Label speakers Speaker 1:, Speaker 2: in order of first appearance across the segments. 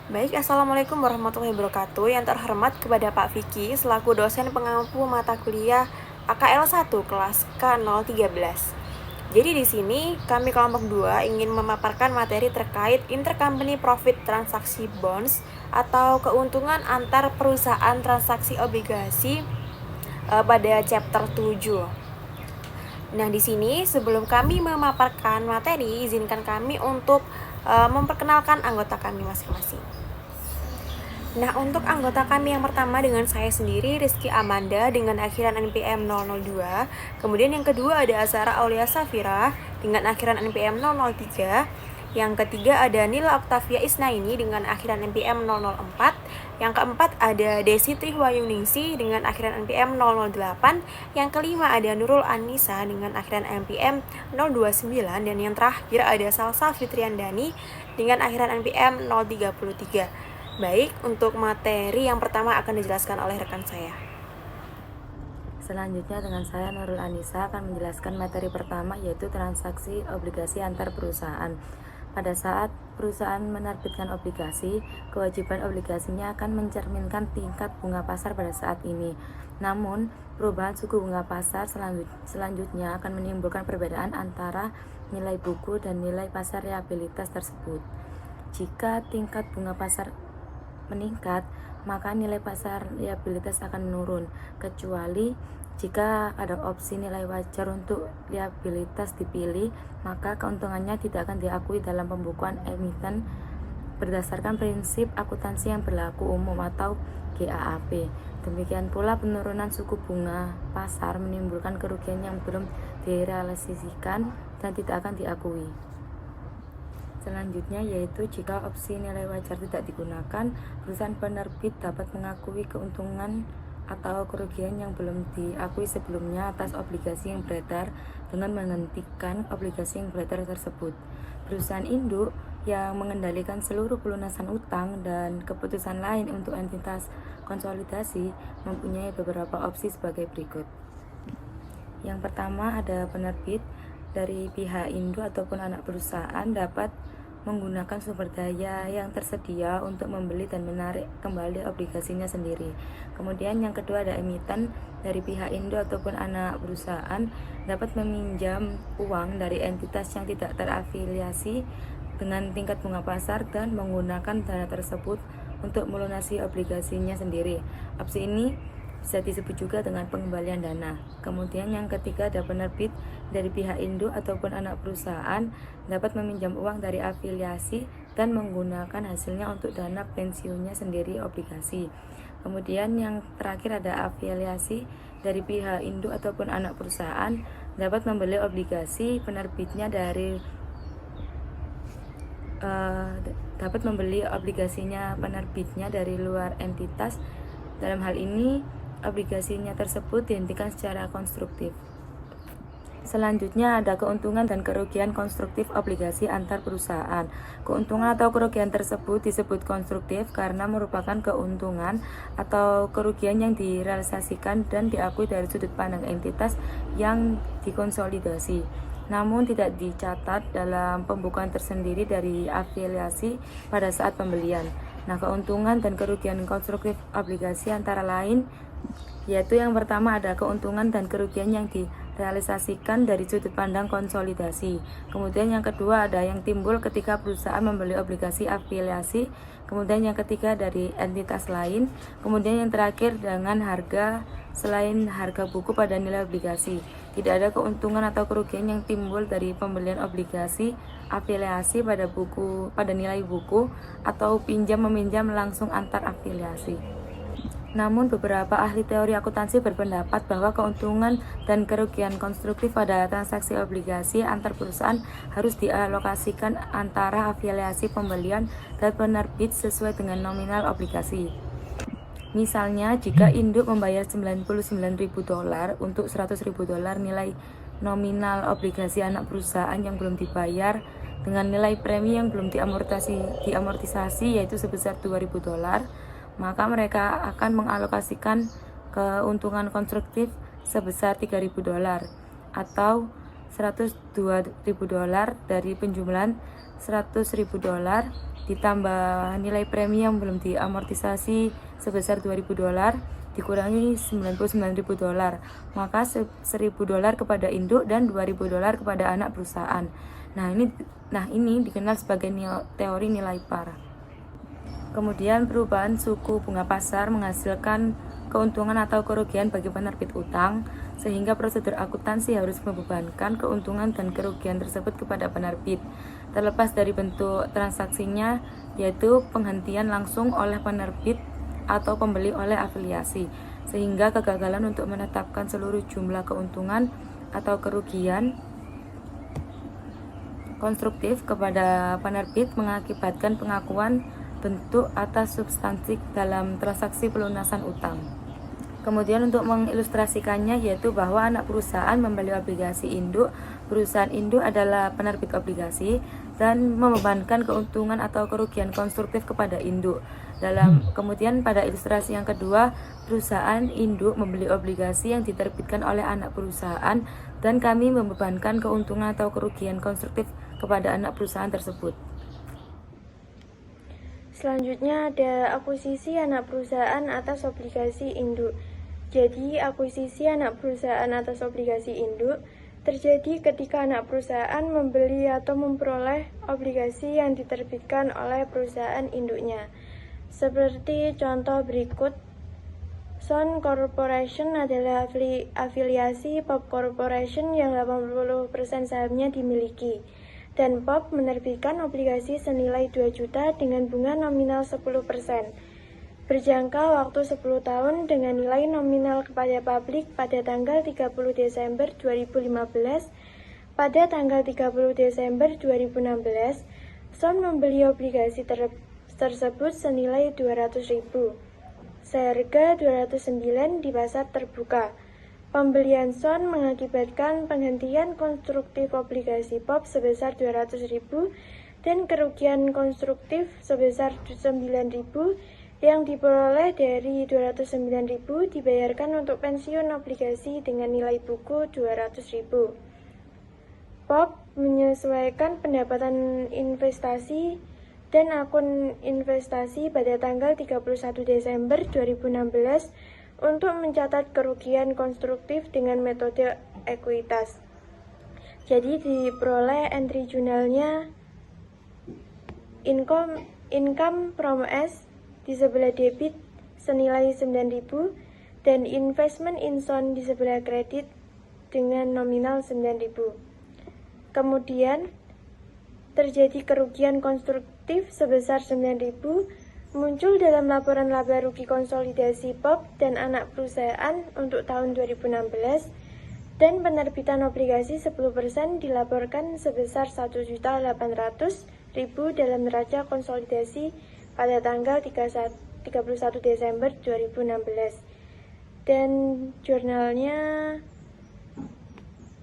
Speaker 1: Baik, Assalamualaikum warahmatullahi wabarakatuh. Yang terhormat kepada Pak Vicky selaku dosen pengampu mata kuliah AKL 1 kelas K013. Jadi di sini kami kelompok 2 ingin memaparkan materi terkait intercompany profit transaksi bonds atau keuntungan antar perusahaan transaksi obligasi pada chapter 7. Nah, di sini sebelum kami memaparkan materi, izinkan kami untuk memperkenalkan anggota kami masing-masing. Nah, untuk anggota kami yang pertama dengan saya sendiri, Rizky Amanda dengan akhiran NPM 002. Kemudian yang kedua ada Azhara Aulia Safira dengan akhiran NPM 003. Yang ketiga ada Nila Octavia Isnaini dengan akhiran NPM 004. Yang keempat ada Desi Triwayuningsi dengan akhiran NPM 008. Yang kelima ada Nurul Anissa dengan akhiran NPM 029. Dan yang terakhir ada Salsa Fitriandani dengan akhiran NPM 033. Baik, untuk materi yang pertama akan dijelaskan oleh rekan saya.
Speaker 2: Selanjutnya dengan saya Nurul Anissa akan menjelaskan materi pertama, yaitu transaksi obligasi antar perusahaan. Pada saat perusahaan menerbitkan obligasi, kewajiban obligasinya akan mencerminkan tingkat bunga pasar pada saat ini. Namun, perubahan suku bunga pasar selanjutnya akan menimbulkan perbedaan antara nilai buku dan nilai pasar liabilitas tersebut. Jika tingkat bunga pasar meningkat, maka nilai pasar liabilitas akan menurun, kecuali jika ada opsi nilai wajar untuk liabilitas dipilih, maka keuntungannya tidak akan diakui dalam pembukuan emiten berdasarkan prinsip akuntansi yang berlaku umum atau GAAP. Demikian pula penurunan suku bunga pasar menimbulkan kerugian yang belum direalisasikan dan tidak akan diakui. Selanjutnya yaitu jika opsi nilai wajar tidak digunakan, perusahaan penerbit dapat mengakui keuntungan atau kerugian yang belum diakui sebelumnya atas obligasi yang beredar dengan menghentikan obligasi yang beredar tersebut. Perusahaan induk yang mengendalikan seluruh pelunasan utang dan keputusan lain untuk entitas konsolidasi mempunyai beberapa opsi sebagai berikut. Yang pertama ada penerbit. Dari pihak induk ataupun anak perusahaan dapat menggunakan sumber daya yang tersedia untuk membeli dan menarik kembali obligasinya sendiri. Kemudian yang kedua ada emiten. Dari pihak induk ataupun anak perusahaan dapat meminjam uang dari entitas yang tidak terafiliasi dengan tingkat bunga pasar dan menggunakan dana tersebut untuk melunasi obligasinya sendiri. Opsi ini bisa disebut juga dengan pengembalian dana. Kemudian yang ketiga ada penerbit. Dari pihak induk ataupun anak perusahaan dapat meminjam uang dari afiliasi dan menggunakan hasilnya untuk dana pensiunnya sendiri obligasi. Kemudian yang terakhir ada afiliasi. Dari pihak induk ataupun anak perusahaan dapat membeli obligasi penerbitnya dari dapat membeli obligasinya penerbitnya dari luar entitas. Dalam hal ini obligasinya tersebut dihentikan secara konstruktif. Selanjutnya ada keuntungan dan kerugian konstruktif obligasi antar perusahaan. Keuntungan atau kerugian tersebut disebut konstruktif karena merupakan keuntungan atau kerugian yang direalisasikan dan diakui dari sudut pandang entitas yang dikonsolidasi, namun tidak dicatat dalam pembukuan tersendiri dari afiliasi pada saat pembelian. Nah, keuntungan dan kerugian konstruktif obligasi antara lain yaitu yang pertama ada keuntungan dan kerugian yang direalisasikan dari sudut pandang konsolidasi. Kemudian yang kedua ada yang timbul ketika perusahaan membeli obligasi afiliasi. Kemudian yang ketiga dari entitas lain. Kemudian yang terakhir dengan harga selain harga buku pada nilai obligasi. Tidak ada keuntungan atau kerugian yang timbul dari pembelian obligasi afiliasi pada nilai buku atau pinjam meminjam langsung antar afiliasi. Namun beberapa ahli teori akuntansi berpendapat bahwa keuntungan dan kerugian konstruktif pada transaksi obligasi antar perusahaan harus dialokasikan antara afiliasi pembelian dan penerbit sesuai dengan nominal obligasi. Misalnya, jika induk membayar $99.000 untuk $100.000 nilai nominal obligasi anak perusahaan yang belum dibayar dengan nilai premi yang belum diamortisasi yaitu sebesar $2.000, maka mereka akan mengalokasikan keuntungan konstruktif sebesar $3.000 atau $102.000 dari penjumlahan $100.000 ditambah nilai premi yang belum diamortisasi sebesar $2.000 dikurangi $99.000, maka $1.000 kepada induk dan $2.000 kepada anak perusahaan. Nah ini dikenal sebagai teori nilai par. Kemudian perubahan suku bunga pasar menghasilkan keuntungan atau kerugian bagi penerbit utang, sehingga prosedur akuntansi harus membebankan keuntungan dan kerugian tersebut kepada penerbit, terlepas dari bentuk transaksinya, yaitu penghentian langsung oleh penerbit atau pembeli oleh afiliasi, sehingga kegagalan untuk menetapkan seluruh jumlah keuntungan atau kerugian konstruktif kepada penerbit mengakibatkan pengakuan bentuk atas substansi dalam transaksi pelunasan utang. Kemudian untuk mengilustrasikannya, yaitu bahwa anak perusahaan membeli obligasi induk, perusahaan induk adalah penerbit obligasi dan membebankan keuntungan atau kerugian konstruktif kepada induk. Kemudian pada ilustrasi yang kedua, perusahaan induk membeli obligasi yang diterbitkan oleh anak perusahaan dan kami membebankan keuntungan atau kerugian konstruktif kepada anak perusahaan tersebut.
Speaker 3: Selanjutnya ada akuisisi anak perusahaan atas obligasi induk. Jadi, akuisisi anak perusahaan atas obligasi induk terjadi ketika anak perusahaan membeli atau memperoleh obligasi yang diterbitkan oleh perusahaan induknya. Seperti contoh berikut, Sun Corporation adalah afiliasi Pop Corporation yang 80% sahamnya dimiliki. Dan Pop menerbitkan obligasi senilai 2 juta dengan bunga nominal 10%. Berjangka waktu 10 tahun dengan nilai nominal kepada publik pada tanggal 30 Desember 2015. Pada tanggal 30 Desember 2016, Sun membeli obligasi tersebut senilai 200.000. Seharga 209 di pasar terbuka. Pembelian Sun mengakibatkan penghentian konstruktif obligasi Pop sebesar 200.000 dan kerugian konstruktif sebesar 9.000 yang diperoleh dari 209.000 dibayarkan untuk pensiun obligasi dengan nilai buku 200.000. Pop menyesuaikan pendapatan investasi dan akun investasi pada tanggal 31 Desember 2016 untuk mencatat kerugian konstruktif dengan metode ekuitas. Jadi diperoleh entry jurnalnya income from S di sebelah debit senilai 9.000 dan investment in Sun di sebelah kredit dengan nominal 9.000. Kemudian terjadi kerugian konstruktif sebesar 9.000 muncul dalam laporan laba rugi konsolidasi Pop dan anak perusahaan untuk tahun 2016 dan penerbitan obligasi 10% dilaporkan sebesar 1.800.000 dalam neraca konsolidasi pada tanggal 31 Desember 2016. Dan jurnalnya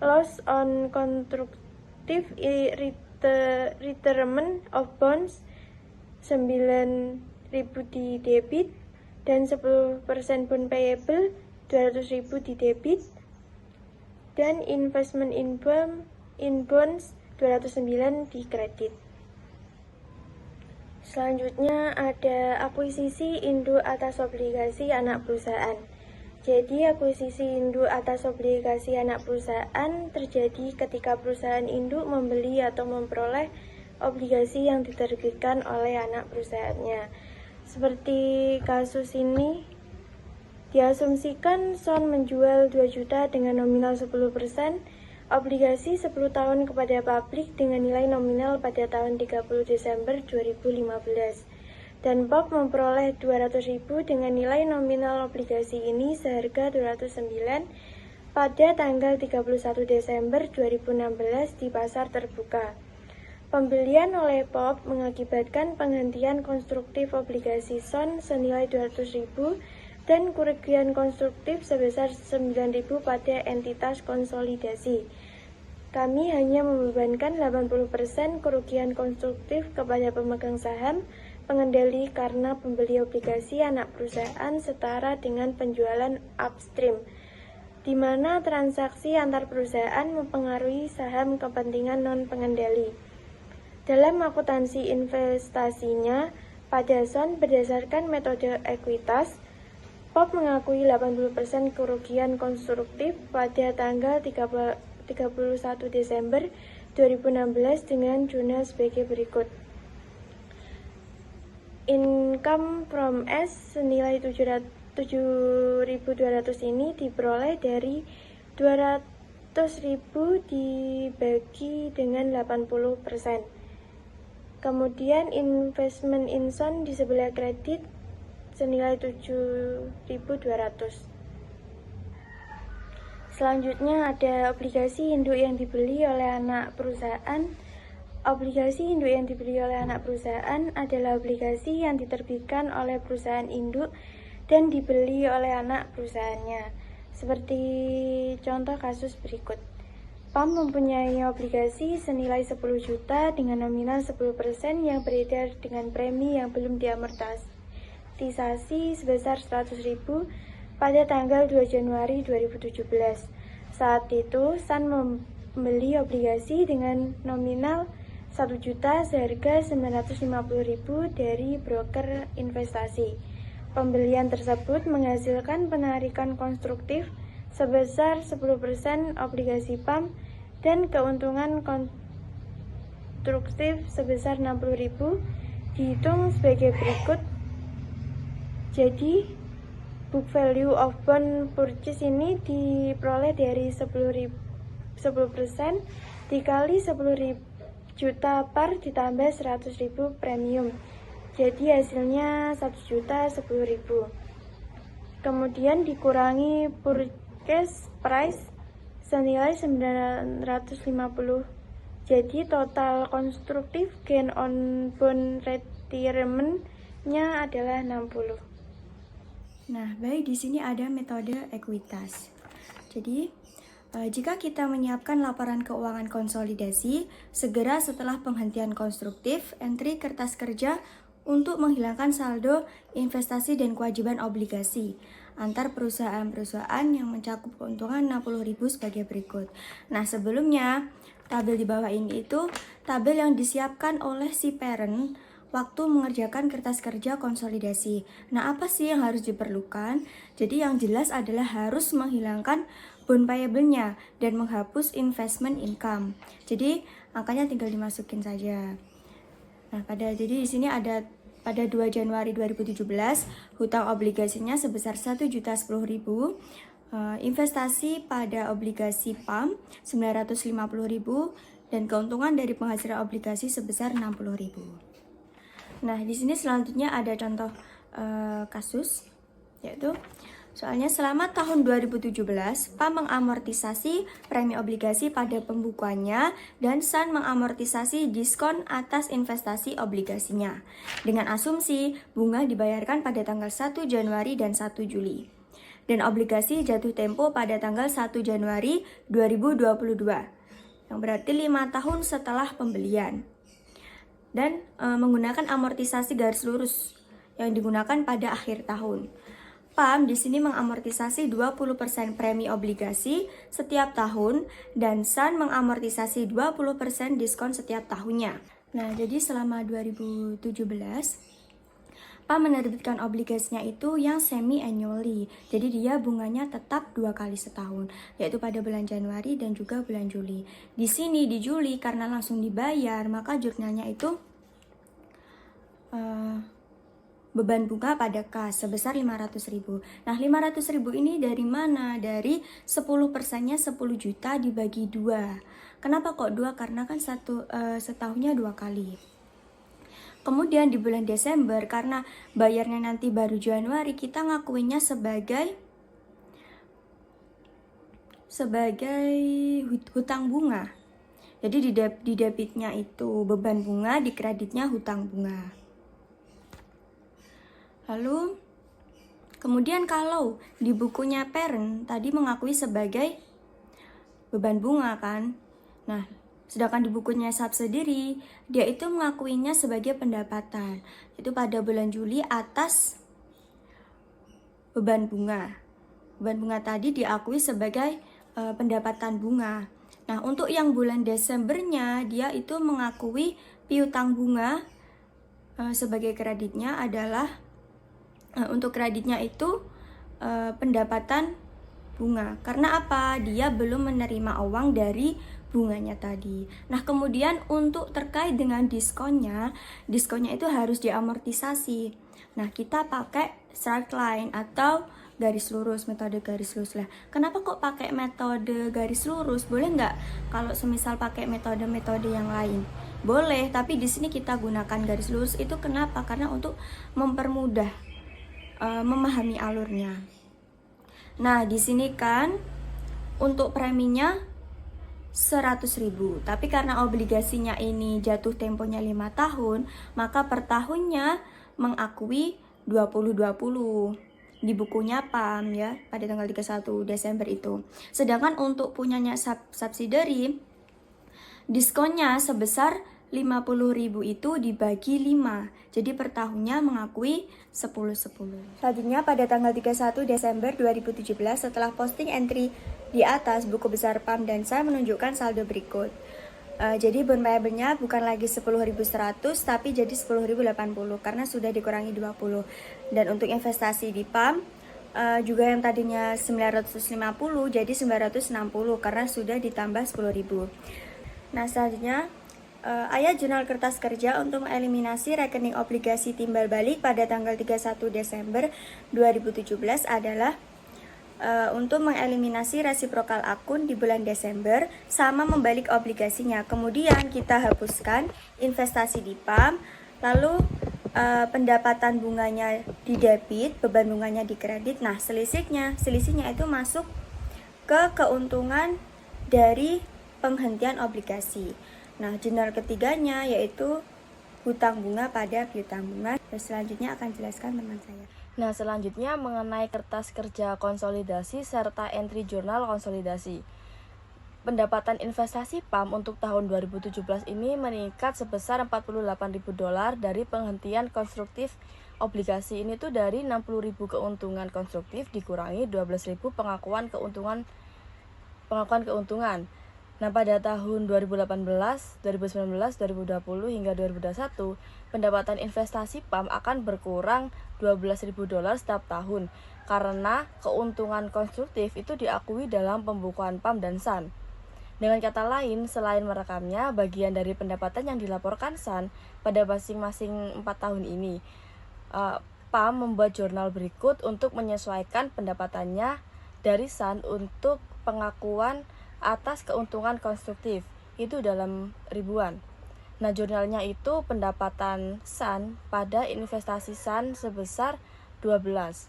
Speaker 3: Loss on Constructive Retirement of Bonds 9.000 di debit dan 10% bond payable 200.000 di debit dan investment in bonds 209 di kredit. Selanjutnya ada akuisisi induk atas obligasi anak perusahaan. Jadi akuisisi induk atas obligasi anak perusahaan terjadi ketika perusahaan induk membeli atau memperoleh obligasi yang diterbitkan oleh anak perusahaannya. Seperti kasus ini, diasumsikan Sun menjual 2 juta dengan nominal 10%, obligasi 10 tahun kepada publik dengan nilai nominal pada tahun 30 Desember 2015. Dan Pop memperoleh 200.000 dengan nilai nominal obligasi ini seharga 209 pada tanggal 31 Desember 2016 di pasar terbuka. Pembelian oleh Pop mengakibatkan penghentian konstruktif obligasi Sun senilai 200.000 dan kerugian konstruktif sebesar 9.000 pada entitas konsolidasi. Kami hanya membebankan 80% kerugian konstruktif kepada pemegang saham pengendali karena pembeli obligasi anak perusahaan setara dengan penjualan upstream, di mana transaksi antar perusahaan mempengaruhi saham kepentingan non-pengendali. Dalam akuntansi investasinya, pada Son berdasarkan metode ekuitas, POP mengakui 80% kerugian konstruktif pada tanggal 31 Desember 2016 dengan jurnal sebagai berikut. Income from S senilai 7.200 ini diperoleh dari 200.000 dibagi dengan 80%. Kemudian investment in Son di sebelah kredit senilai 7.200. Selanjutnya ada obligasi induk yang dibeli oleh anak perusahaan. Obligasi induk yang dibeli oleh anak perusahaan adalah obligasi yang diterbitkan oleh perusahaan induk dan dibeli oleh anak perusahaannya. Seperti contoh kasus berikut. PAM mempunyai obligasi senilai 10 juta dengan nominal 10% yang beredar dengan premi yang belum diamortisasi sebesar 100.000 pada tanggal 2 Januari 2017. Saat itu, Sun membeli obligasi dengan nominal 1 juta seharga 950.000 dari broker investasi. Pembelian tersebut menghasilkan penarikan konstruktif sebesar 10% obligasi PAM dan keuntungan konstruktif sebesar 60.000 dihitung sebagai berikut. Jadi book value of bond purchase ini diperoleh dari 10% dikali 10 juta par ditambah 100.000 premium. Jadi hasilnya 1.010.000. Kemudian dikurangi purchase price senilai 950. Jadi total konstruktif gain on bond retirement-nya adalah 60.
Speaker 4: Nah, baik, di sini ada metode ekuitas. Jadi, jika kita menyiapkan laporan keuangan konsolidasi, segera setelah penghentian konstruktif, entry kertas kerja untuk menghilangkan saldo investasi dan kewajiban obligasi antar perusahaan-perusahaan yang mencakup keuntungan 60.000 sebagai berikut. Nah, sebelumnya tabel di bawah ini itu tabel yang disiapkan oleh si parent waktu mengerjakan kertas kerja konsolidasi. Nah, apa sih yang harus diperlukan? Jadi yang jelas adalah harus menghilangkan bond payable-nya dan menghapus investment income. Jadi angkanya tinggal dimasukin saja. Nah, jadi di sini ada pada 2 Januari 2017 hutang obligasinya sebesar 1.010.000, investasi pada obligasi PAM 950.000 dan keuntungan dari penghasilan obligasi sebesar 60.000. Nah, di sini selanjutnya ada contoh kasus, yaitu soalnya selama tahun 2017, PAM mengamortisasi premi obligasi pada pembukuannya dan Sun mengamortisasi diskon atas investasi obligasinya dengan asumsi bunga dibayarkan pada tanggal 1 Januari dan 1 Juli. Dan obligasi jatuh tempo pada tanggal 1 Januari 2022, yang berarti 5 tahun setelah pembelian. Dan menggunakan amortisasi garis lurus yang digunakan pada akhir tahun. PAM di sini mengamortisasi 20% premi obligasi setiap tahun dan Sun mengamortisasi 20% diskon setiap tahunnya. Nah, jadi selama 2017 PAM menerbitkan obligasinya itu yang semi annually. Jadi dia bunganya tetap 2 kali setahun, yaitu pada bulan Januari dan juga bulan Juli. Di sini di Juli karena langsung dibayar, maka jurnalnya itu beban bunga pada kas sebesar 500.000. Nah, 500.000 ini dari mana? Dari 10%-nya 10 juta dibagi 2. Kenapa kok 2? Karena kan setahunnya 2 kali. Kemudian di bulan Desember, karena bayarnya nanti baru Januari, kita ngakuinnya sebagai hutang bunga. Jadi di debitnya itu beban bunga, di kreditnya hutang bunga. Lalu, kemudian kalau di bukunya parent tadi mengakui sebagai beban bunga kan. Nah, sedangkan di bukunya subsidiary, dia itu mengakuinya sebagai pendapatan. Itu pada bulan Juli atas beban bunga. Beban bunga tadi diakui sebagai pendapatan bunga. Nah, untuk yang bulan Desembernya, dia itu mengakui piutang bunga sebagai kreditnya adalah untuk kreditnya itu pendapatan bunga. Karena apa? Dia belum menerima uang dari bunganya tadi. Nah, kemudian untuk terkait dengan diskonnya itu harus diamortisasi. Nah, kita pakai straight line atau garis lurus, metode garis lurus lah. Kenapa kok pakai metode garis lurus? Boleh nggak kalau semisal pakai metode-metode yang lain? Boleh, tapi di sini kita gunakan garis lurus itu kenapa? Karena untuk mempermudah memahami alurnya. Nah, di sini kan untuk preminya 100.000, tapi karena obligasinya ini jatuh temponya 5 tahun, maka per tahunnya mengakui 2020 di bukunya PAM ya pada tanggal 31 Desember itu. Sedangkan untuk punyanya subsidiary, diskonnya sebesar 50.000 itu dibagi 5. Jadi per tahunnya mengakui 10-10. Selanjutnya pada tanggal 31 Desember 2017 setelah posting entry di atas, buku besar PAM dan saya menunjukkan saldo berikut. Jadi bond payable-nya bukan lagi 10.100 tapi jadi 10.080 karena sudah dikurangi 20. Dan untuk investasi di PAM juga yang tadinya 950 jadi 960 karena sudah ditambah 10.000. Nah, selanjutnya ayat jurnal kertas kerja untuk mengeliminasi rekening obligasi timbal balik pada tanggal 31 Desember 2017 adalah untuk mengeliminasi resiprokal akun di bulan Desember sama membalik obligasinya. Kemudian kita hapuskan investasi di PAM, lalu pendapatan bunganya di debit, beban bunganya di kredit. Nah, selisihnya itu masuk ke keuntungan dari penghentian obligasi. Nah, jurnal ketiganya yaitu hutang bunga pada piutang bunga. Dan selanjutnya akan jelaskan teman saya.
Speaker 5: Nah, selanjutnya mengenai kertas kerja konsolidasi serta entry jurnal konsolidasi. Pendapatan investasi PAM untuk tahun 2017 ini meningkat sebesar $48.000 dari penghentian konstruktif obligasi. Ini tuh dari 60.000 keuntungan konstruktif dikurangi 12.000 pengakuan keuntungan. Nah, pada tahun 2018, 2019, 2020 hingga 2021, pendapatan investasi PAM akan berkurang $12.000 setiap tahun karena keuntungan konstruktif itu diakui dalam pembukuan PAM dan SAN. Dengan kata lain, selain merekamnya, bagian dari pendapatan yang dilaporkan SAN pada masing-masing 4 tahun ini, PAM membuat jurnal berikut untuk menyesuaikan pendapatannya dari SAN untuk pengakuan atas keuntungan konstruktif, itu dalam ribuan. Nah, jurnalnya itu pendapatan SAN pada investasi SAN sebesar 12.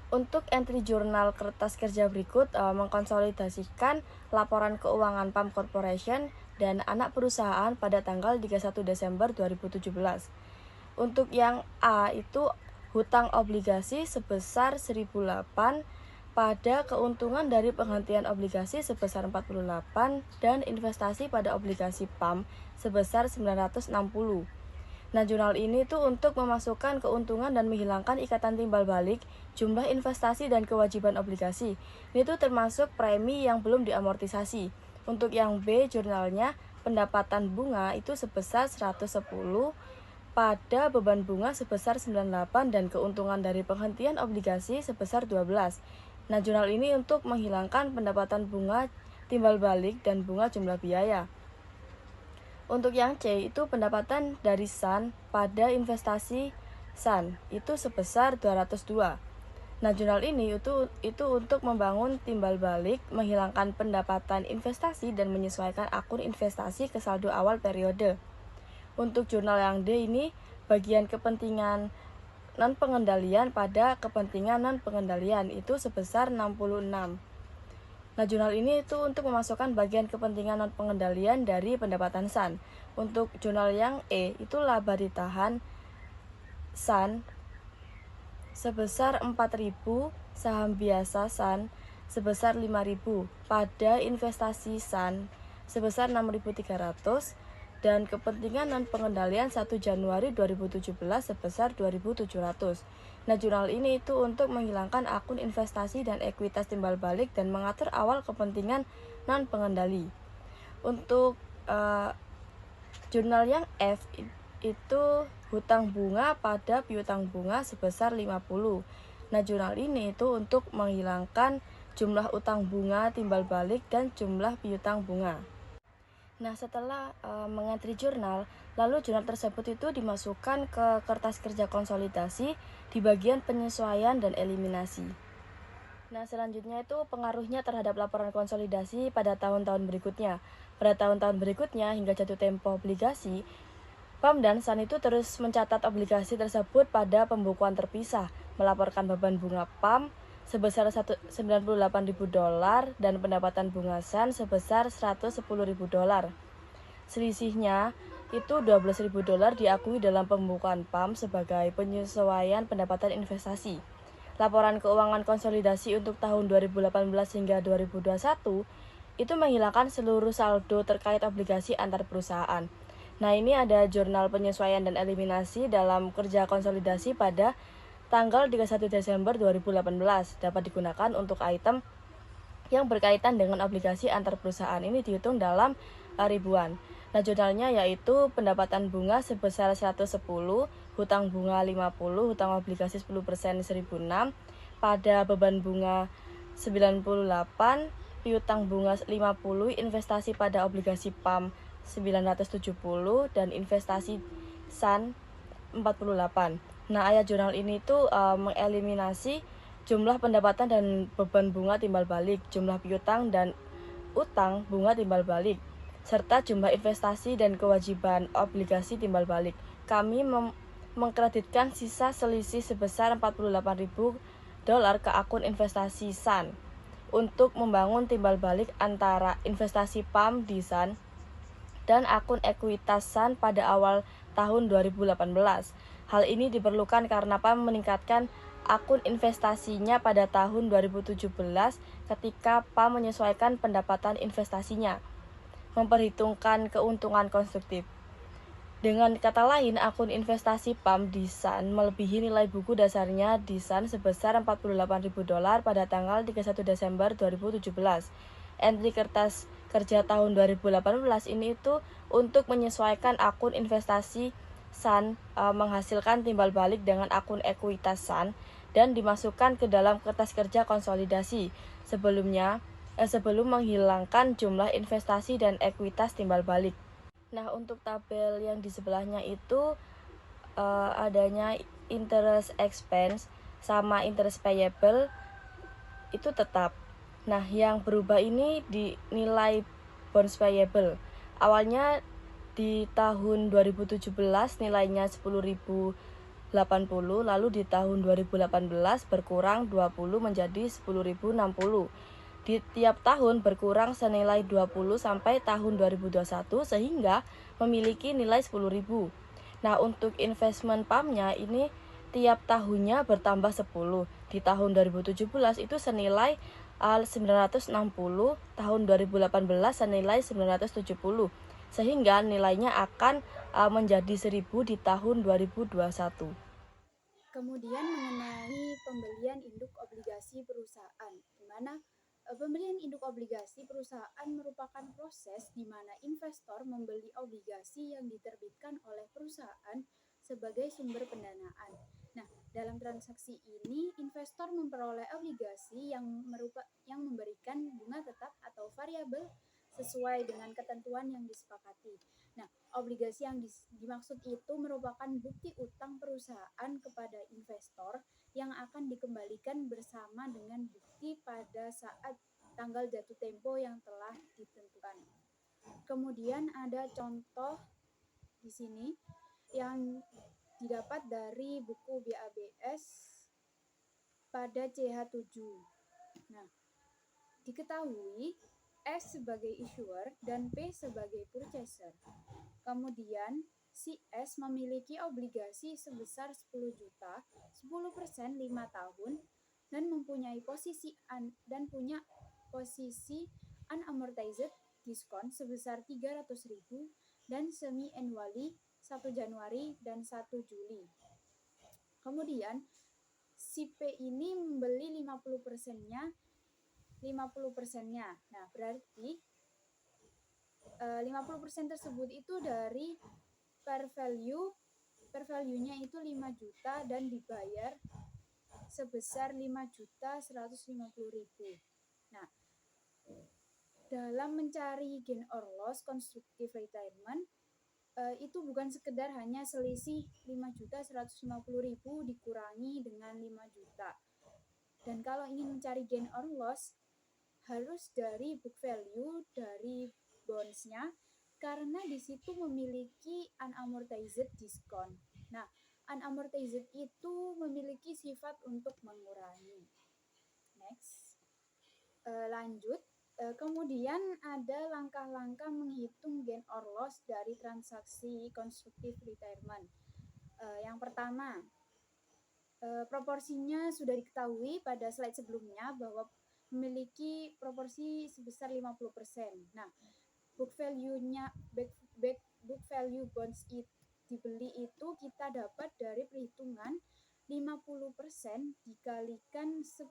Speaker 5: Untuk entry jurnal kertas kerja berikut mengkonsolidasikan laporan keuangan PAM Corporation dan anak perusahaan pada tanggal 31 Desember 2017. Untuk yang A itu hutang obligasi sebesar 1.008 pada keuntungan dari penghentian obligasi sebesar 48 dan investasi pada obligasi PAM sebesar 960. Nah, jurnal ini tuh untuk memasukkan keuntungan dan menghilangkan ikatan timbal balik, jumlah investasi dan kewajiban obligasi. Ini tuh termasuk premi yang belum diamortisasi. Untuk yang B, jurnalnya pendapatan bunga itu sebesar 110 pada beban bunga sebesar 98 dan keuntungan dari penghentian obligasi sebesar 12. Nah, jurnal ini untuk menghilangkan pendapatan bunga timbal balik dan bunga jumlah biaya. Untuk yang C itu pendapatan dari SAN pada investasi SAN itu sebesar 202. Nah, jurnal ini itu untuk membangun timbal balik, menghilangkan pendapatan investasi dan menyesuaikan akun investasi ke saldo awal periode. Untuk jurnal yang D ini bagian kepentingan non-pengendalian pada kepentingan non-pengendalian itu sebesar 66. Nah, jurnal ini itu untuk memasukkan bagian kepentingan non-pengendalian dari pendapatan SAN. Untuk jurnal yang E itu laba ditahan SAN sebesar 4.000, saham biasa SAN sebesar 5.000, pada investasi SAN sebesar 6.300, dan kepentingan non-pengendalian 1 Januari 2017 sebesar 2.700. Nah, jurnal ini itu untuk menghilangkan akun investasi dan ekuitas timbal balik dan mengatur awal kepentingan non-pengendali. Untuk Jurnal yang F itu hutang bunga pada piutang bunga sebesar 50. Nah, jurnal ini itu untuk menghilangkan jumlah utang bunga timbal balik dan jumlah piutang bunga. Nah, setelah mengantri jurnal, lalu jurnal tersebut itu dimasukkan ke kertas kerja konsolidasi di bagian penyesuaian dan eliminasi. Nah, selanjutnya itu pengaruhnya terhadap laporan konsolidasi pada tahun-tahun berikutnya. Pada tahun-tahun berikutnya hingga jatuh tempo obligasi, PAM dan SAN itu terus mencatat obligasi tersebut pada pembukuan terpisah, melaporkan beban bunga PAM sebesar $98.000 dan pendapatan bunga SAN sebesar $110.000. Selisihnya itu $12.000 diakui dalam pembukuan PAM sebagai penyesuaian pendapatan investasi. Laporan keuangan konsolidasi untuk tahun 2018 hingga 2021 itu menghilangkan seluruh saldo terkait obligasi antar perusahaan. Nah, ini ada jurnal penyesuaian dan eliminasi dalam kerja konsolidasi pada tanggal 31 Desember 2018 dapat digunakan untuk item yang berkaitan dengan obligasi antar perusahaan. Ini dihitung dalam ribuan. Nah, jurnalnya yaitu pendapatan bunga sebesar 110, hutang bunga 50, hutang obligasi 10% 1006, pada beban bunga 98, piutang bunga 50, investasi pada obligasi PAM 970 dan investasi SAN 48. Nah, ayat jurnal ini tuh mengeliminasi jumlah pendapatan dan beban bunga timbal balik, jumlah piutang dan utang bunga timbal balik, serta jumlah investasi dan kewajiban obligasi timbal balik. Kami mengkreditkan sisa selisih sebesar $48.000 ke akun investasi SAN untuk membangun timbal balik antara investasi PAM di SAN dan akun ekuitas SAN pada awal tahun 2018. Hal ini diperlukan karena PAM meningkatkan akun investasinya pada tahun 2017 ketika PAM menyesuaikan pendapatan investasinya, memperhitungkan keuntungan konstruktif. Dengan kata lain, akun investasi PAM di SAN melebihi nilai buku dasarnya di SAN sebesar $48.000 pada tanggal 31 Desember 2017. Entry kertas kerja tahun 2018 ini itu untuk menyesuaikan akun investasi SAN menghasilkan timbal balik dengan akun ekuitas SAN dan dimasukkan ke dalam kertas kerja konsolidasi sebelum menghilangkan jumlah investasi dan ekuitas timbal balik. Nah, untuk tabel yang di sebelahnya itu adanya interest expense sama interest payable itu tetap. Nah, yang berubah ini di nilai bonds payable. Awalnya di tahun 2017 nilainya 10.080, lalu di tahun 2018 berkurang 20 menjadi 10.060. Di tiap tahun berkurang senilai 20 sampai tahun 2021 sehingga memiliki nilai 10.000. Nah, untuk investment PAM-nya ini tiap tahunnya bertambah 10. Di tahun 2017 itu senilai 960, tahun 2018 senilai 970. Sehingga nilainya akan menjadi 1.000 di tahun 2021.
Speaker 6: Kemudian mengenai pembelian induk obligasi perusahaan, di mana pembelian induk obligasi perusahaan merupakan proses di mana investor membeli obligasi yang diterbitkan oleh perusahaan sebagai sumber pendanaan. Nah, dalam transaksi ini investor memperoleh obligasi yang memberikan bunga tetap atau variabel sesuai dengan ketentuan yang disepakati. Nah, obligasi yang dimaksud itu merupakan bukti utang perusahaan kepada investor yang akan dikembalikan bersama dengan bukti pada saat tanggal jatuh tempo yang telah ditentukan. Kemudian ada contoh di sini yang didapat dari buku BABS pada CH7. Nah, diketahui S sebagai issuer dan P sebagai purchaser. Kemudian si S memiliki obligasi sebesar 10 juta, 10% 5 tahun, dan mempunyai punya posisi unamortized diskon sebesar 300.000 dan semi-annually 1 Januari dan 1 Juli. Kemudian si P ini membeli 50%-nya. Nah, berarti 50% tersebut itu dari per value-nya itu 5 juta dan dibayar sebesar 5.150.000. Nah, dalam mencari gain or loss constructive retirement itu bukan sekedar hanya selisih 5.150.000 dikurangi dengan 5 juta. Dan kalau ingin mencari gain or loss harus dari book value dari bonds-nya karena di situ memiliki unamortized discount. Nah, unamortized itu memiliki sifat untuk mengurangi. Next. Lanjut. Kemudian ada langkah-langkah menghitung gain or loss dari transaksi constructive retirement. Yang pertama, proporsinya sudah diketahui pada slide sebelumnya bahwa memiliki proporsi sebesar 50%. Nah, book value bonds dibeli itu kita dapat dari perhitungan 50% dikalikan 10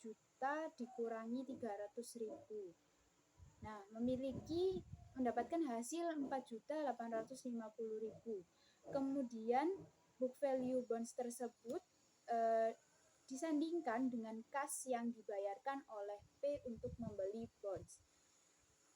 Speaker 6: juta dikurangi 300.000. Nah, mendapatkan hasil 4.850.000. Kemudian book value bonds tersebut disandingkan dengan kas yang dibayarkan oleh P untuk membeli bonds.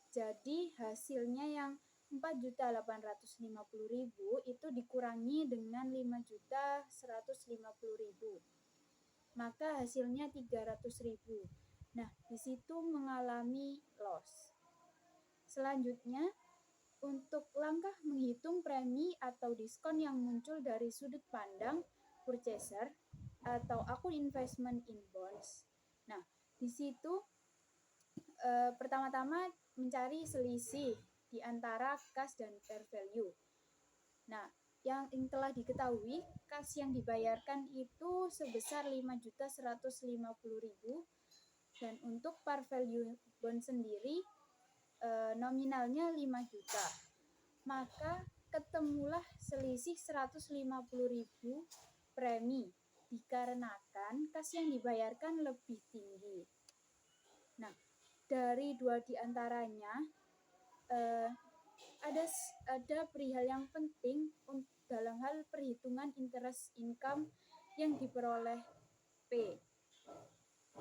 Speaker 6: Jadi hasilnya yang 4.850.000 itu dikurangi dengan 5.150.000. Maka hasilnya 300.000. Nah, di situ mengalami loss. Selanjutnya, untuk langkah menghitung premi atau diskon yang muncul dari sudut pandang purchaser atau akun investment in bonds. Nah, di situ pertama-tama mencari selisih di antara kas dan fair value. Nah, yang telah diketahui, kas yang dibayarkan itu sebesar 5.150.000 dan untuk par value bond sendiri nominalnya 5 juta. Maka ketemulah selisih 150.000 premi dikarenakan kas yang dibayarkan lebih tinggi. Nah, dari dua diantaranya ada perihal yang penting dalam hal perhitungan interest income yang diperoleh P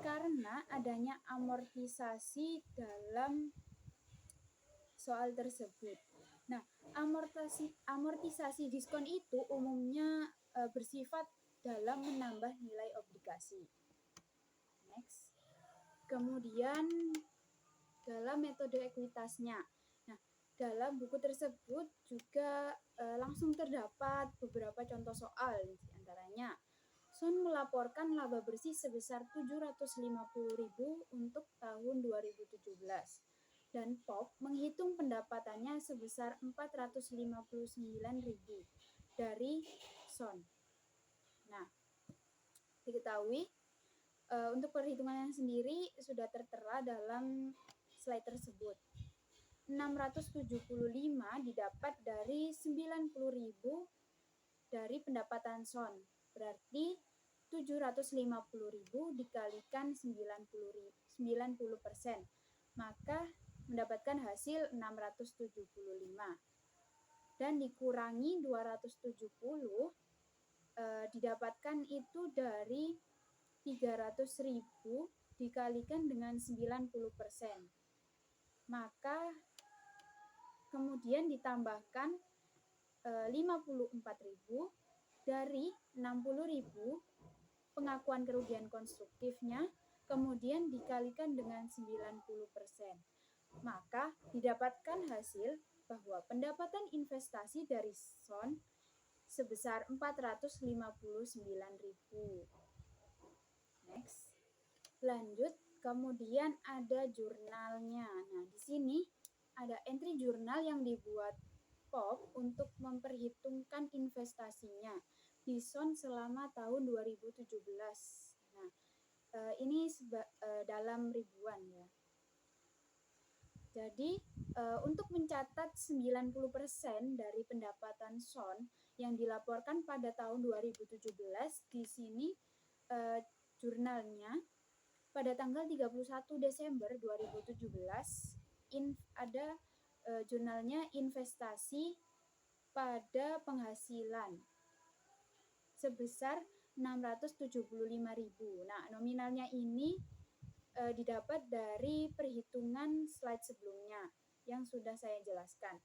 Speaker 6: karena adanya amortisasi dalam soal tersebut. Nah, amortisasi diskon itu umumnya bersifat dalam menambah nilai obligasi. Next. Kemudian dalam metode ekuitasnya. Nah, dalam buku tersebut juga langsung terdapat beberapa contoh soal, di antaranya Sun melaporkan laba bersih sebesar 750.000 untuk tahun 2017 dan Pop menghitung pendapatannya sebesar 459.000 dari Sun. Nah, diketahui untuk perhitungannya sendiri sudah tertera dalam slide tersebut. 675 didapat dari 90.000 dari pendapatan Son. Berarti 750.000 dikalikan 90%. Maka mendapatkan hasil 675. Dan dikurangi 270 didapatkan itu dari 300.000 dikalikan dengan 90%. Maka kemudian ditambahkan 54.000 dari 60.000 pengakuan kerugian konstruktifnya, kemudian dikalikan dengan 90%. Maka didapatkan hasil bahwa pendapatan investasi dari Son sebesar 459.000. Next. Lanjut, kemudian ada jurnalnya. Nah, di sini ada entry jurnal yang dibuat Pop untuk memperhitungkan investasinya di Son selama tahun 2017. Nah, ini dalam ribuan ya. Jadi, untuk mencatat 90% dari pendapatan Son yang dilaporkan pada tahun 2017, di sini jurnalnya pada tanggal 31 Desember 2017 ada jurnalnya investasi pada penghasilan sebesar 675.000. Nah, nominalnya ini didapat dari perhitungan slide sebelumnya yang sudah saya jelaskan.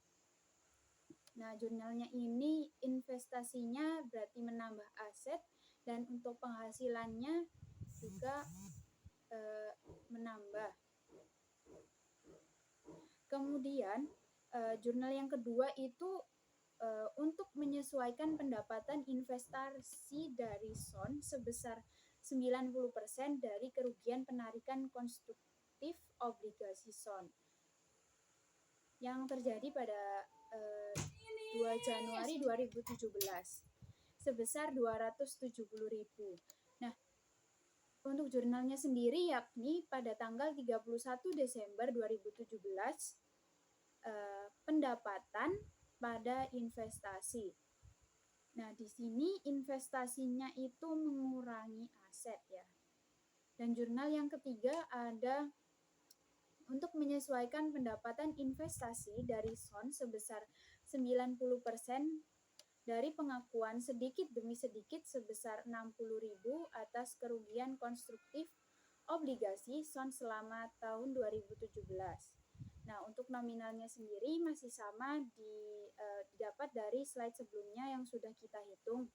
Speaker 6: Nah, jurnalnya ini investasinya berarti menambah aset dan untuk penghasilannya juga menambah. Kemudian jurnal yang kedua itu untuk menyesuaikan pendapatan investasi dari SON sebesar 90% dari kerugian penarikan konstruktif obligasi SON yang terjadi pada 2 Januari 2017 sebesar 270.000. Nah, untuk jurnalnya sendiri yakni pada tanggal 31 Desember 2017 pendapatan pada investasi. Nah, di sini investasinya itu mengurangi aset ya. Dan jurnal yang ketiga ada untuk menyesuaikan pendapatan investasi dari SON sebesar 90% dari pengakuan sedikit demi sedikit sebesar 60.000 atas kerugian konstruktif obligasi SON selama tahun 2017. Nah, untuk nominalnya sendiri masih sama didapat dari slide sebelumnya yang sudah kita hitung.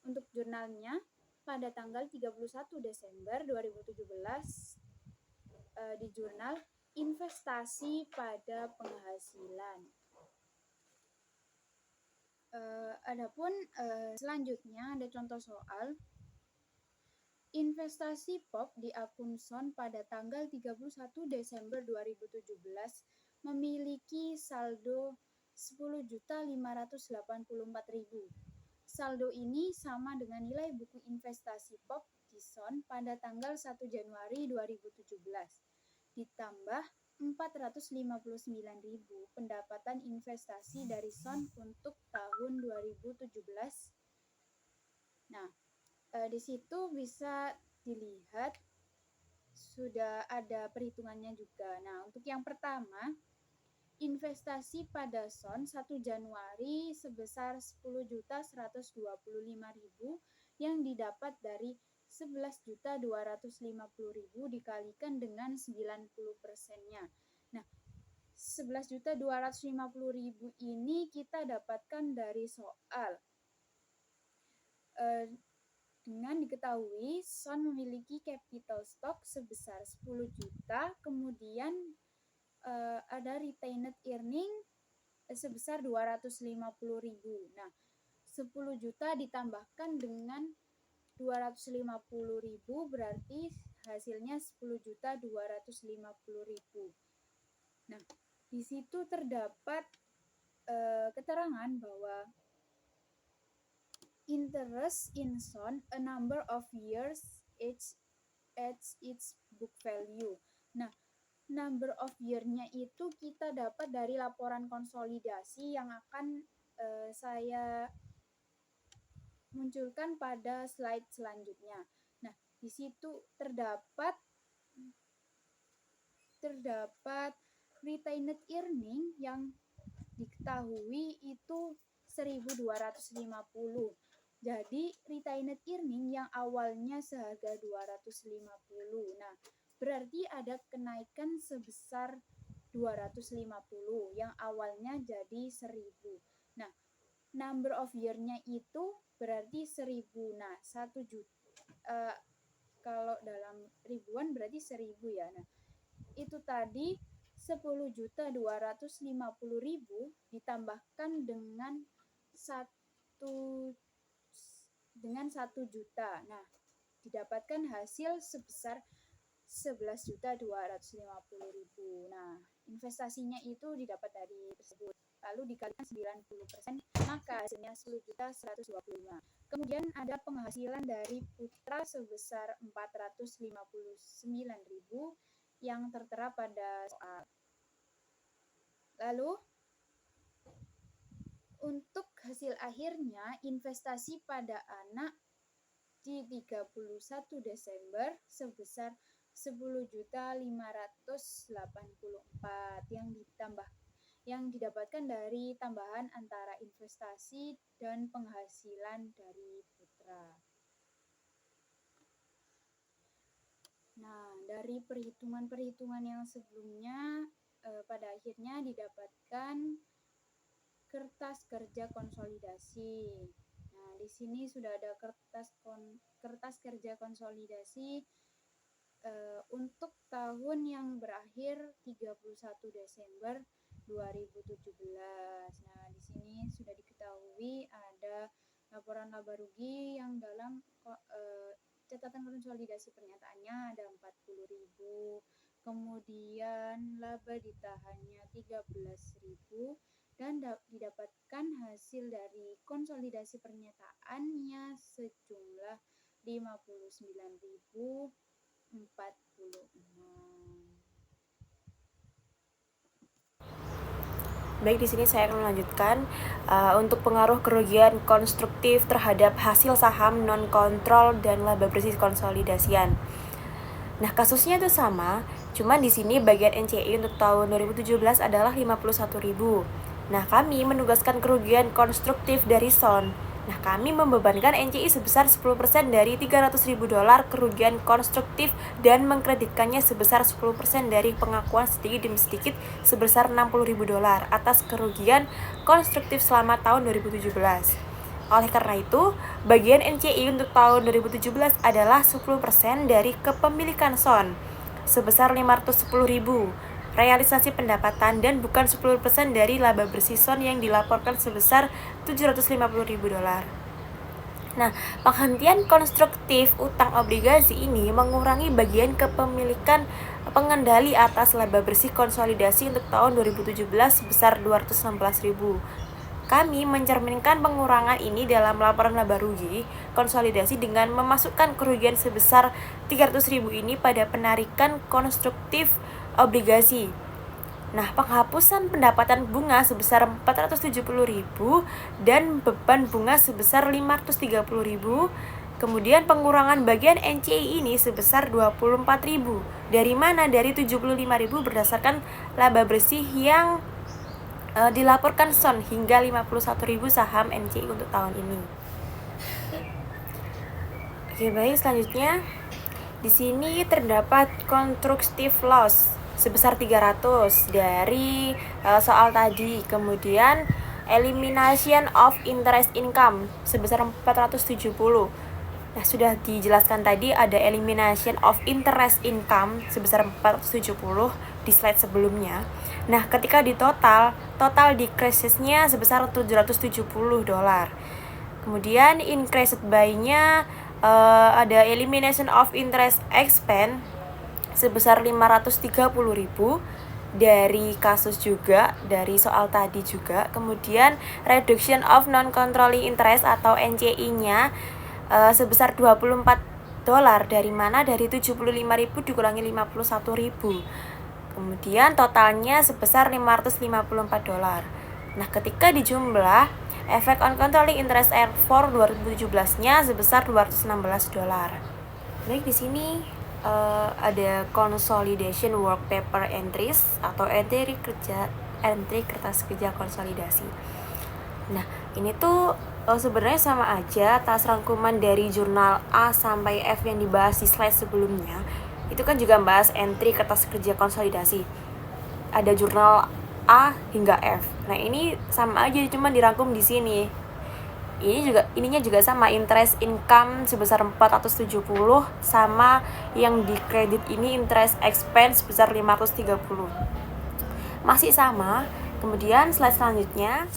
Speaker 6: Untuk jurnalnya pada tanggal 31 Desember 2017 di jurnal investasi pada penghasilan. Adapun selanjutnya ada contoh soal investasi POP di akun SON pada tanggal 31 Desember 2017 memiliki saldo 10.584.000. Saldo ini sama dengan nilai buku investasi POP di SON pada tanggal 1 Januari 2017 ditambah 459.000 pendapatan investasi dari SON untuk tahun 2017. Nah, di situ bisa dilihat sudah ada perhitungannya juga. Nah, untuk yang pertama, investasi pada SON 1 Januari sebesar 10.125.000 yang didapat dari 11.250.000 dikalikan dengan 90%-nya. Nah, 11.250.000 ini kita dapatkan dari soal. Dengan diketahui SON memiliki capital stock sebesar 10 juta, kemudian ada retained earning sebesar 250.000. Nah, 10 juta ditambahkan dengan 250.000 berarti hasilnya 10.250.000. Nah, di situ terdapat keterangan bahwa interest in SON a number of years at its book value. Nah, number of year-nya itu kita dapat dari laporan konsolidasi yang akan saya munculkan pada slide selanjutnya. Nah, di situ terdapat retained earning yang diketahui itu 1.250. Jadi retained earning yang awalnya seharga 250. Nah, berarti ada kenaikan sebesar 250 yang awalnya jadi 1.000. Nah, number of year-nya itu berarti 1.000. Nah, 1 juta kalau dalam ribuan berarti 1.000 ya. Nah, itu tadi 10.250.000 ditambahkan dengan 1 juta. Nah, didapatkan hasil sebesar 11.250.000. Nah, investasinya itu didapat dari tersebut. Lalu dikalikan 90%, maka hasilnya 10.125. Kemudian ada penghasilan dari putra sebesar 459.000 yang tertera pada soal. Lalu untuk hasil akhirnya investasi pada anak di 31 Desember sebesar 10.584 yang didapatkan dari tambahan antara investasi dan penghasilan dari putra. Nah, dari perhitungan-perhitungan yang sebelumnya, pada akhirnya didapatkan kertas kerja konsolidasi. Nah, di sini sudah ada kertas kerja konsolidasi untuk tahun yang berakhir 31 Desember 2017. Nah, di sini sudah diketahui ada laporan laba rugi yang dalam catatan konsolidasi pernyataannya ada 40.000, kemudian laba ditahannya 13.000 dan didapatkan hasil dari konsolidasi pernyataannya sejumlah 59.046.
Speaker 1: Baik, di sini saya akan melanjutkan untuk pengaruh kerugian konstruktif terhadap hasil saham non-kontrol dan laba bersih konsolidasian. Nah, kasusnya itu sama, cuman di sini bagian NCI untuk tahun 2017 adalah 51.000. Nah, kami menugaskan kerugian konstruktif dari SON. Nah, kami membebankan NCI sebesar 10% dari $300.000 kerugian konstruktif dan mengkreditkannya sebesar 10% dari pengakuan sedikit demi sedikit sebesar $60.000 atas kerugian konstruktif selama tahun 2017. Oleh karena itu, bagian NCI untuk tahun 2017 adalah 10% dari kepemilikan SON sebesar 510.000 realisasi pendapatan dan bukan 10% dari laba bersih SON yang dilaporkan sebesar $750.000. Nah, penghentian konstruktif utang obligasi ini mengurangi bagian kepemilikan pengendali atas laba bersih konsolidasi untuk tahun 2017 sebesar 216.000. Kami mencerminkan pengurangan ini dalam laporan laba rugi konsolidasi dengan memasukkan kerugian sebesar 300.000 ini pada penarikan konstruktif obligasi. Nah, penghapusan pendapatan bunga sebesar 470.000 dan beban bunga sebesar 530.000. Kemudian pengurangan bagian NCI ini sebesar 24.000. Dari mana? Dari 75.000 berdasarkan laba bersih yang dilaporkan SON hingga 51.000 saham NCI untuk tahun ini. Oke, baik, selanjutnya di sini terdapat constructive loss sebesar 300 dari soal tadi. Kemudian elimination of interest income sebesar 470. Nah, sudah dijelaskan tadi ada elimination of interest income sebesar 470 di slide sebelumnya. Nah, ketika di total decrease-nya sebesar $770. Kemudian increased by-nya ada elimination of interest expense sebesar 530.000 dari kasus juga, dari soal tadi juga. Kemudian reduction of non-controlling interest atau NCI-nya sebesar $24. Dari mana? Dari 75.000 dikurangi 51.000. Kemudian totalnya sebesar $554. Nah, ketika dijumlah, efek on controlling interest for 2017-nya sebesar $216. Baik, di sini ada consolidation work paper entries atau entry kertas kerja konsolidasi. Nah, ini tuh sebenarnya sama aja atas rangkuman dari jurnal A sampai F yang dibahas di slide sebelumnya. Itu kan juga membahas entry kertas kerja konsolidasi. Ada jurnal A hingga F. Nah, ini sama aja, cuma dirangkum di sini. Ininya juga sama, interest income sebesar 470 sama yang di kredit ini interest expense sebesar 530. Masih sama. Kemudian slide selanjutnya.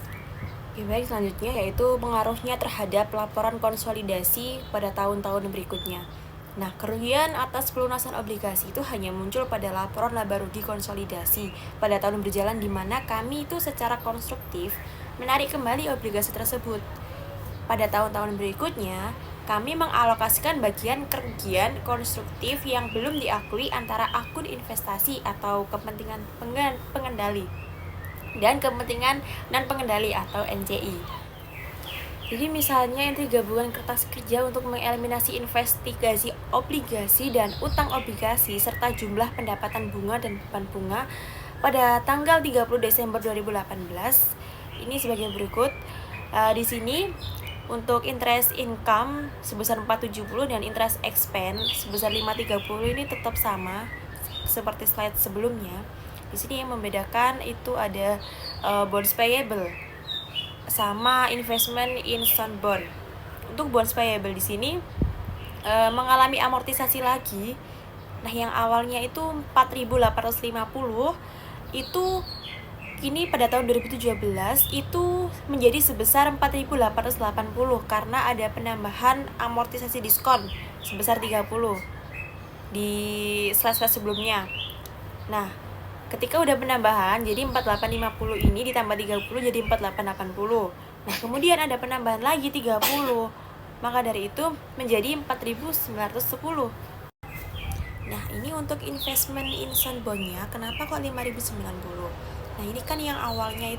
Speaker 1: Baik, selanjutnya yaitu pengaruhnya terhadap laporan konsolidasi pada tahun-tahun berikutnya. Nah, kerugian atas pelunasan obligasi itu hanya muncul pada laporan laba rugi konsolidasi pada tahun berjalan, di mana kami itu secara konstruktif menarik kembali obligasi tersebut. Pada tahun-tahun berikutnya, kami mengalokasikan bagian kerugian konstruktif yang belum diakui antara akun investasi atau kepentingan pengendali dan kepentingan non-pengendali atau NCI. Jadi misalnya entry gabungan kertas kerja untuk mengeliminasi investigasi obligasi dan utang obligasi serta jumlah pendapatan bunga dan beban bunga pada tanggal 30 Desember 2018 ini sebagai berikut. Di sini untuk interest income sebesar 470 dan interest expense sebesar 530 ini tetap sama seperti slide sebelumnya. Di sini yang membedakan itu ada bonds payable sama investment in sound bond. Untuk bonds payable di sini mengalami amortisasi lagi. Nah, yang awalnya itu 4.850 itu kini pada tahun 2017 itu menjadi sebesar 4.880 karena ada penambahan amortisasi diskon sebesar 30 di slide-slide sebelumnya. Nah, ketika udah penambahan jadi 4850 ini ditambah 30 jadi 4880. Nah, kemudian ada penambahan lagi 30. Maka dari itu menjadi 4.910. Nah, ini untuk investment in sound bond-nya kenapa kok 5.090? Nah, ini kan yang awalnya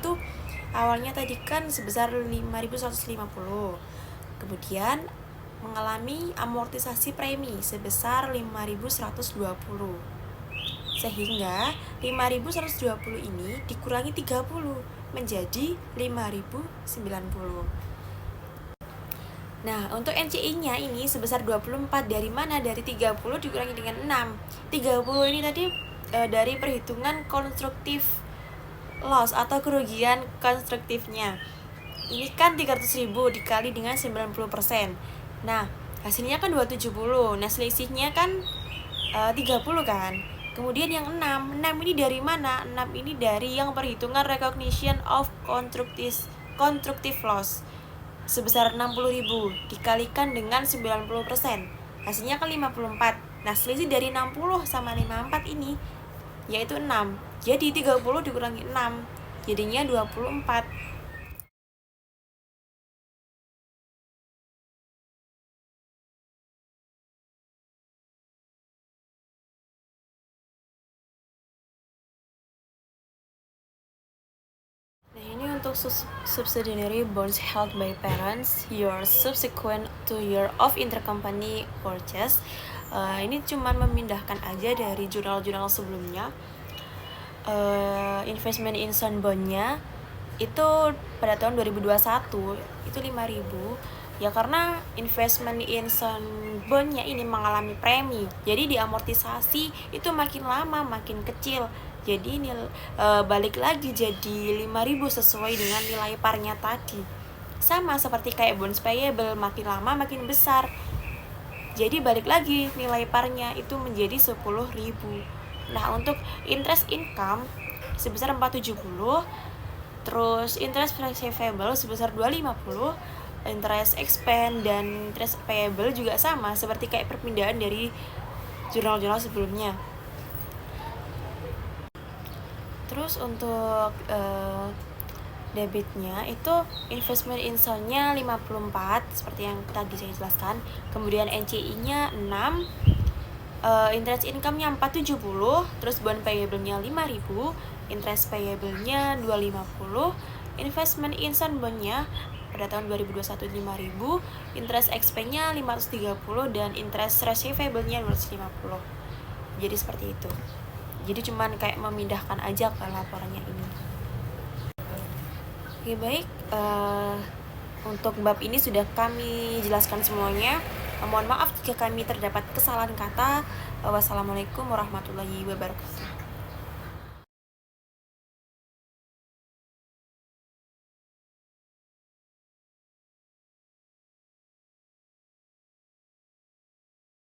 Speaker 1: tadi kan sebesar 5.150. Kemudian mengalami amortisasi premi sebesar 5.120. Sehingga 5.120 ini dikurangi 30 menjadi 5.090. Nah, untuk NCI-nya ini sebesar 24. Dari mana? Dari 30 dikurangi dengan 6. 30 ini tadi dari perhitungan constructive loss atau kerugian konstruktifnya. Ini kan 300.000 dikali dengan 90%. Nah, hasilnya kan 270. Nah, selisihnya kan 30 kan. Kemudian yang 6 ini dari mana? 6 ini dari yang perhitungan recognition of constructive loss sebesar 60.000 dikalikan dengan 90%. Hasilnya kan 54. Nah, selisih dari 60 sama 54 ini yaitu 6. Jadi 30 dikurangi 6 jadinya 24. Nah, ini untuk subsidiary bonds held by parents your subsequent to year of intercompany purchase. Ini cuma memindahkan aja dari jurnal-jurnal sebelumnya. Investment in sound bond-nya itu pada tahun 2021 itu 5.000 ya, karena investment in sound bond-nya ini mengalami premi. Jadi diamortisasi itu makin lama makin kecil. Jadi balik lagi jadi 5.000 sesuai dengan nilai parnya tadi. Sama seperti kayak bonds payable, makin lama makin besar. Jadi balik lagi nilai parnya itu menjadi 10.000. Nah, untuk interest income sebesar 470, terus interest receivable sebesar 250, interest expense dan interest payable juga sama seperti kayak perpindahan dari jurnal-jurnal sebelumnya. Terus untuk debitnya itu investment in sound-nya 54 seperti yang tadi saya jelaskan. Kemudian NCI-nya 6, interest income-nya 470, terus bond payable-nya 5.000, interest payable-nya 250, investment in sound bond-nya pada tahun 2021 5.000, interest expense-nya 530 dan interest receivable-nya 250. Jadi seperti itu. Jadi cuman kayak memindahkan aja ke laporannya ini. Oke, baik. Untuk bab ini sudah kami jelaskan semuanya. Mohon maaf jika kami terdapat kesalahan kata. Wassalamualaikum warahmatullahi wabarakatuh.